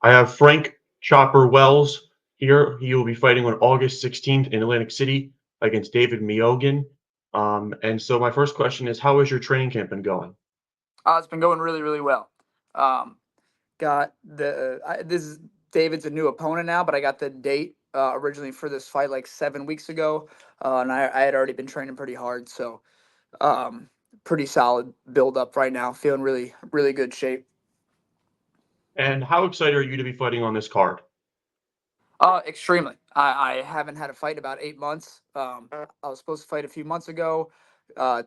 I have Frank Chopper Wells here. He will be fighting on August 16th in Atlantic City against David Miogan. And so my first question is, how has your training camp been going? It's been going really, really well. Um, got this is David's a new opponent now, but I got the date originally for this fight like 7 weeks ago, and I had already been training pretty hard, so um, pretty solid build up right now. Feeling really, really good shape. And how excited are you to be fighting on this card? Extremely. I haven't had a fight in about 8 months. I was supposed to fight a few months ago.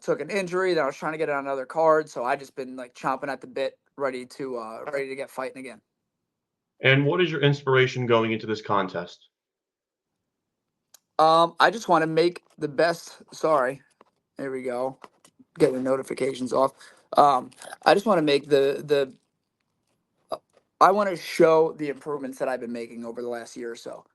Took an injury. Then I was trying to get on another card, so I just been like chomping at the bit, ready to get fighting again. And what is your inspiration going into this contest? I just want to make the best. Sorry, there we go. Get the notifications off. Um, I just want to make the. I want to show the improvements that I've been making over the last year or so.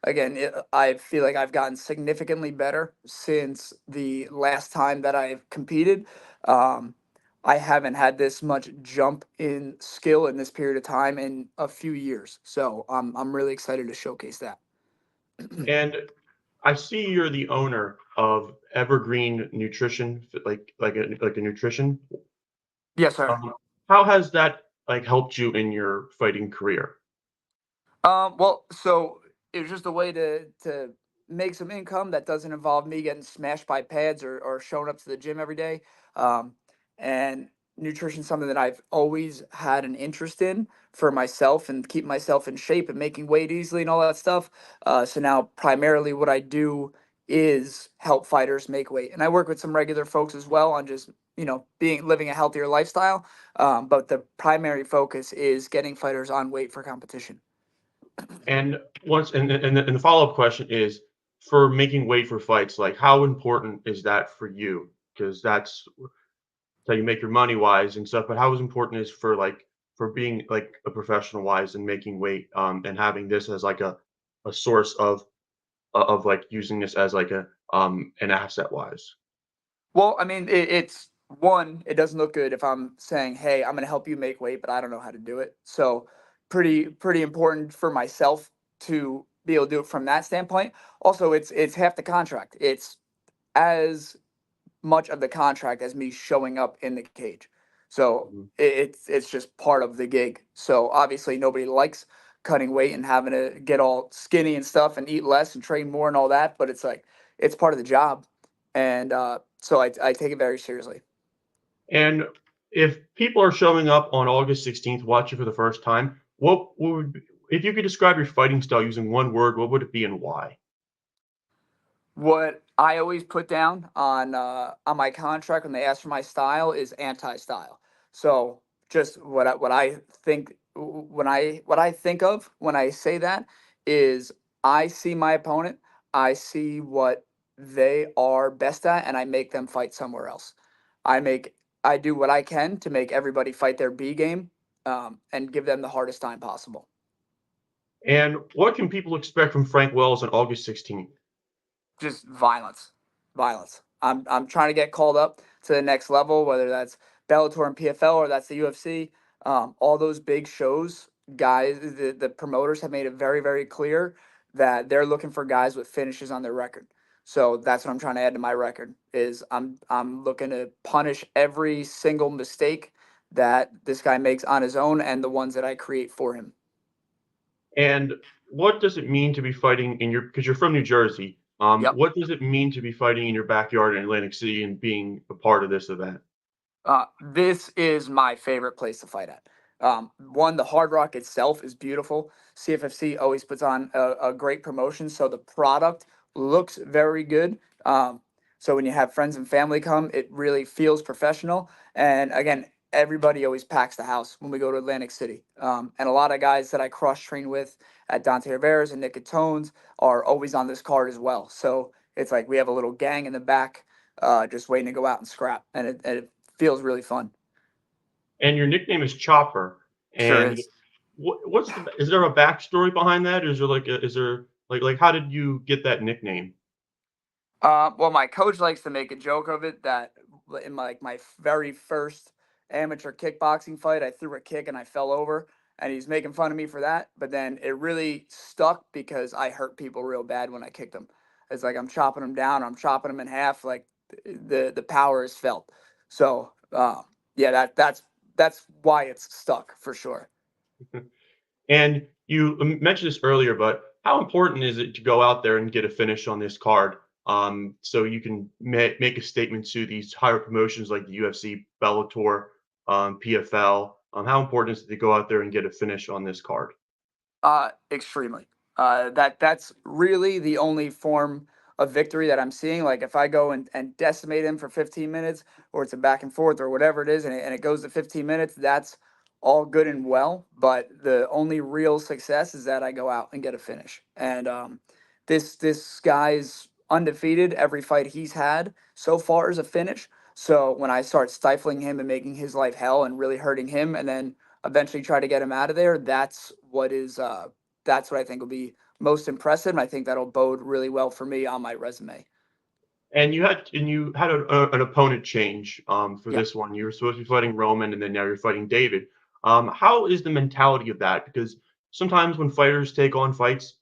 Again, I feel like I've gotten significantly better since the last time that I've competed. Um, I haven't had this much jump in skill in this period of time in a few years, so I'm really excited to showcase that. And I see you're the owner of Evergreen Nutrition, like a nutrition. Yes, sir. How has that helped you in your fighting career? Well, so it was just a way to make some income that doesn't involve me getting smashed by pads or showing up to the gym every day. Um, and nutrition something that I've always had an interest in for myself and keep myself in shape and making weight easily and all that stuff. So now primarily what I do is help fighters make weight, and I work with some regular folks as well on just being living a healthier lifestyle. But the primary focus is getting fighters on weight for competition. And the follow-up question is for making weight for fights, like how important is that for you? Because that's how you make your money wise and stuff, but how important is for being like a professional wise and making weight and having this as like a source of like using this as like a an asset wise. Well, I mean, it's one, it doesn't look good if I'm saying, "Hey, I'm going to help you make weight," but I don't know how to do it. So, pretty important for myself to be able to do it from that standpoint. Also, it's half the contract. It's as much of the contract as me showing up in the cage. So, Mhm. it's just part of the gig. So, obviously nobody likes cutting weight and having to get all skinny and stuff and eat less and train more and all that, but it's like it's part of the job. And so I take it very seriously. And if people are showing up on August 16th watching for the first time, what would if you could describe your fighting style using one word, what would it be and why? What I always put down on my contract when they ask for my style is anti-style. So just what I think what I think of when I say that is I see my opponent, I see what they are best at, and I make them fight somewhere else. I make I do what I can to make everybody fight their B game, and give them the hardest time possible. And what can people expect from Frank Wells on August 16th? Just violence, violence. I'm trying to get called up to the next level, whether that's Bellator and PFL or that's the UFC. All those big shows, guys, the promoters have made it very, very clear that they're looking for guys with finishes on their record. So that's what I'm trying to add to my record. Is I'm looking to punish every single mistake that this guy makes on his own and the ones that I create for him. And what does it mean to be fighting in your because you're from New Jersey? Yep. What does it mean to be fighting in your backyard in Atlantic City and being a part of this event? This is my favorite place to fight at. One, the Hard Rock itself is beautiful. CFFC always puts on a great promotion, so the product looks very good. So when you have friends and family come, it really feels professional. And again, everybody always packs the house when we go to Atlantic City. And a lot of guys that I cross train with at Dante Rivera's and Nick Catone's are always on this card as well. So it's like we have a little gang in the back, just waiting to go out and scrap, and it feels really fun. And your nickname is Chopper. Sure And is. what's the is there a backstory behind that? Is there is there like how did you get that nickname? Well, my coach likes to make a joke of it that in my very first amateur kickboxing fight, I threw a kick and I fell over, and he's making fun of me for that. But then it really stuck because I hurt people real bad when I kicked them. It's like I'm chopping them down, I'm chopping them in half. Like the power is felt. So yeah, that's why it's stuck for sure. And you mentioned this earlier, but how important is it to go out there and get a finish on this card, so you can make a statement to these higher promotions like the UFC, Bellator, PFL? How important is it to go out there and get a finish on this card? Extremely. That's really the only form of victory that I'm seeing. Like if I go and decimate him for 15 minutes, or it's a back and forth, or whatever it is, and it goes to 15 minutes, that's all good and well. But the only real success is that I go out and get a finish. And this guy's undefeated. Every fight he's had so far is a finish. So when I start stifling him and making his life hell and really hurting him, and then eventually try to get him out of there, that's what I think will be most impressive. And I think that'll bode really well for me on my resume. And you had an opponent change for Yeah. this one. You were supposed to be fighting Roman, and then now you're fighting David. How is the mentality of that? Because sometimes when fighters take on fights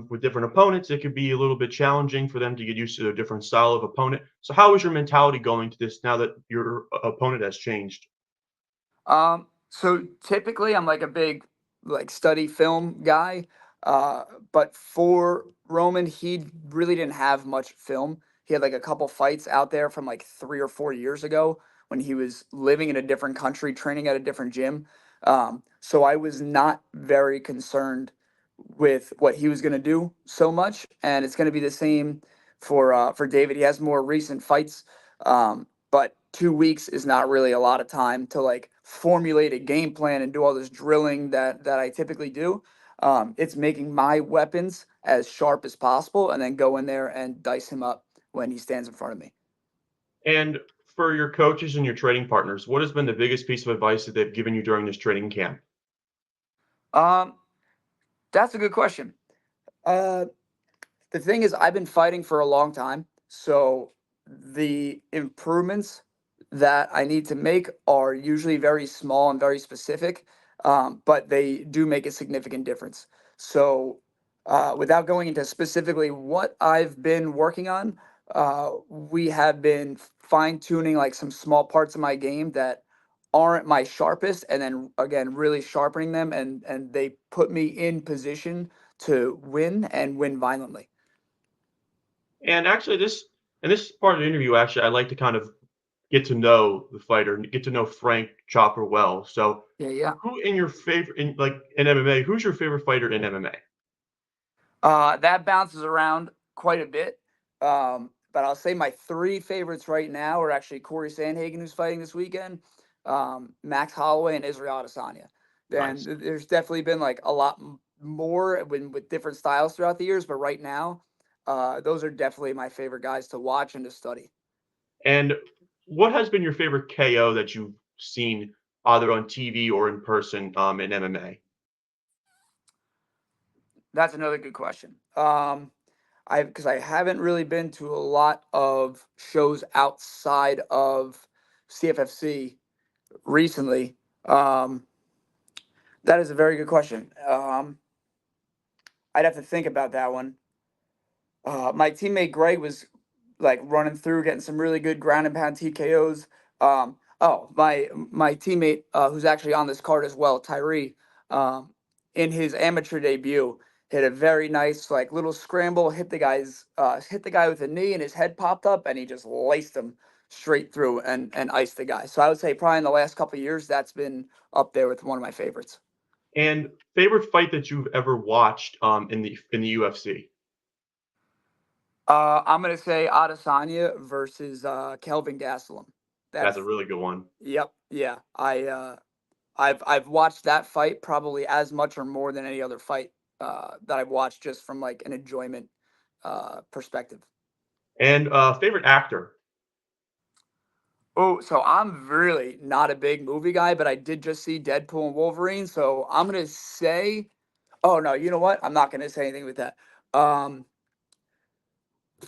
with different opponents, it could be a little bit challenging for them to get used to a different style of opponent. So, how is your mentality going to this now that your opponent has changed? So typically I'm like a big like study film guy. Uh, but for Roman, he really didn't have much film. He had like a couple fights out there from like 3 or 4 years ago when he was living in a different country, training at a different gym. So I was not very concerned with what he was going to do so much, and it's going to be the same for David. He has more recent fights, but 2 weeks is not really a lot of time to like formulate a game plan and do all this drilling that I typically do. It's making my weapons as sharp as possible, and then go in there and dice him up when he stands in front of me. And for your coaches and your training partners, what has been the biggest piece of advice that they've given you during this training camp? Um, that's a good question. Uh, the thing is, I've been fighting for a long time, so the improvements that I need to make are usually very small and very specific, but they do make a significant difference. So, without going into specifically what I've been working on, we have been fine tuning like some small parts of my game that aren't my sharpest, and then again, really sharpening them, and they put me in position to win and win violently. And actually, this part of the interview, actually, I like to kind of get to know the fighter, and get to know Frank Chopper well. So, Yeah, yeah. who in your favorite in like in MMA? Who's your favorite fighter in MMA? That bounces around quite a bit. But I'll say my three favorites right now are actually Corey Sandhagen, who's fighting this weekend, Max Holloway, and Israel Adesanya. Then Nice. there's definitely been like a lot more with different styles throughout the years, but right now, those are definitely my favorite guys to watch and to study. And what has been your favorite KO that you've seen either on TV or in person in MMA? That's another good question. I because I haven't really been to a lot of shows outside of CFFC recently. Um, that is a very good question. I'd have to think about that one. My teammate Greg was like running through, getting some really good ground and pound TKOs. My teammate who's actually on this card as well, Tyree, um, in his amateur debut, hit a very nice like little scramble, hit the guy with a knee, and his head popped up, and he just laced him straight through and iced the guy. So I would say probably in the last couple of years, that's been up there with one of my favorites. And favorite fight that you've ever watched in the UFC? I'm gonna say Adesanya versus Kelvin Gastelum. That's a That's really good one. Yep, yeah. I've watched that fight probably as much or more than any other fight that I've watched just from like an enjoyment perspective. And favorite actor? Oh, so I'm really not a big movie guy, but I did just see Deadpool and Wolverine, so I'm gonna say, oh no, you know what? I'm not gonna say anything with that. Um,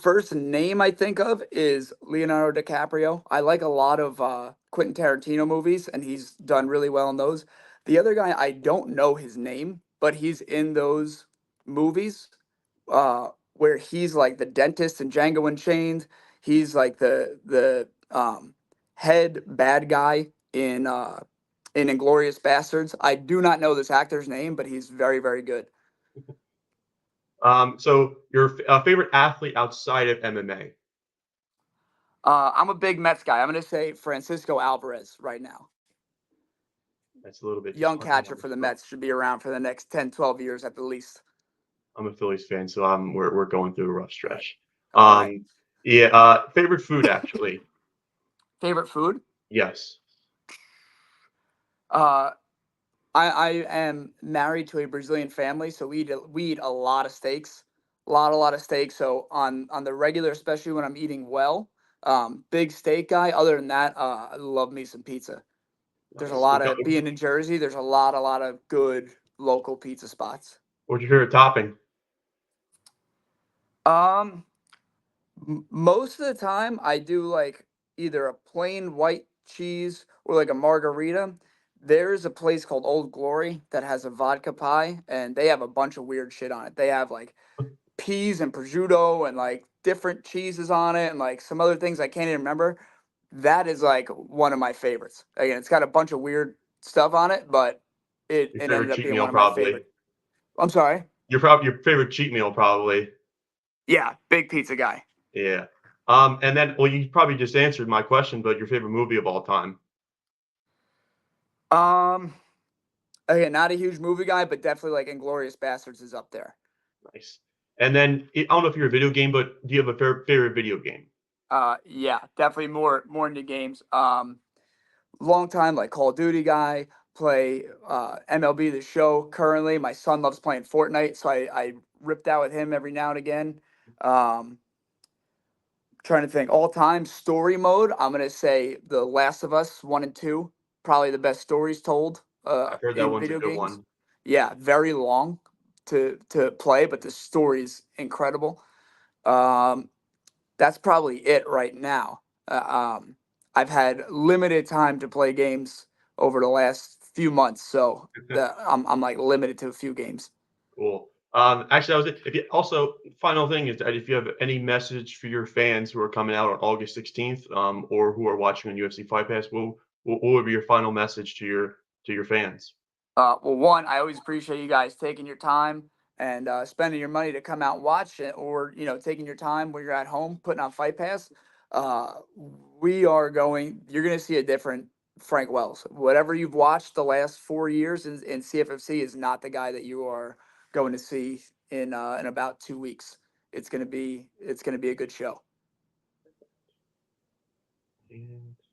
First name I think of is Leonardo DiCaprio. I like a lot of Quentin Tarantino movies, and he's done really well in those. The other guy, I don't know his name, but he's in those movies where he's like the dentist in Django Unchained. He's like the head bad guy in Inglorious Bastards. I do not know this actor's name, but he's very, very good. So your favorite athlete outside of MMA? I'm a big Mets guy. I'm going to say Francisco Alvarez right now. That's a little bit Young disheartening catcher on for this the front. Mets, should be around for the next 10, 12 years at the least. I'm a Phillies fan, so we're going through a rough Right. stretch. All right. Yeah. Favorite food actually? Favorite food? Yes. Uh, I am married to a Brazilian family, so we eat a lot of steaks, a lot of steaks. So on the regular, especially when I'm eating well, big steak guy. Other than that, I love me some pizza. There's a Nice. lot of being in Jersey. There's a lot of good local pizza spots. What's your favorite topping? Um, Most of the time, I do like either a plain white cheese or like a margarita. There's a place called Old Glory that has a vodka pie, and they have a bunch of weird shit on it. They have like peas and prosciutto and like different cheeses on it and like some other things I can't even remember. That is like one of my favorites. Again, it's got a bunch of weird stuff on it, but it, Your it favorite ended up cheat being meal, one of my probably. favorite. I'm sorry. Your favorite cheat meal, probably. Yeah, big pizza guy. Yeah. And then, well, you probably just answered my question, but your favorite movie of all time? Um, Again, not a huge movie guy, but definitely like Inglorious Bastards is up there. Nice. And then I don't know if you're a video game, but do you have a favorite video game? Yeah, definitely more into games. Long time like Call of Duty guy. Play MLB The Show currently. My son loves playing Fortnite, so I ripped out with him every now and again. Um, Trying to think all time story mode. I'm gonna say The Last of Us 1 and 2, probably the best stories told I've heard that in one's a video good games. one. Yeah, very long to play, but the story's incredible. Um, that's probably it right now. I've had limited time to play games over the last few months, so I'm like limited to a few games. Cool. Actually, that was it. If you also, final thing is that if you have any message for your fans who are coming out on August 16th, or who are watching on UFC Fight Pass, what would be your final message to your fans? Well, one, I always appreciate you guys taking your time and spending your money to come out and watch it, or taking your time when you're at home putting on Fight Pass. Uh, you're going to see a different Frank Wells. Whatever you've watched the last 4 years in CFFC is not the guy that you are going to see in about 2 weeks. It's going to be a good show.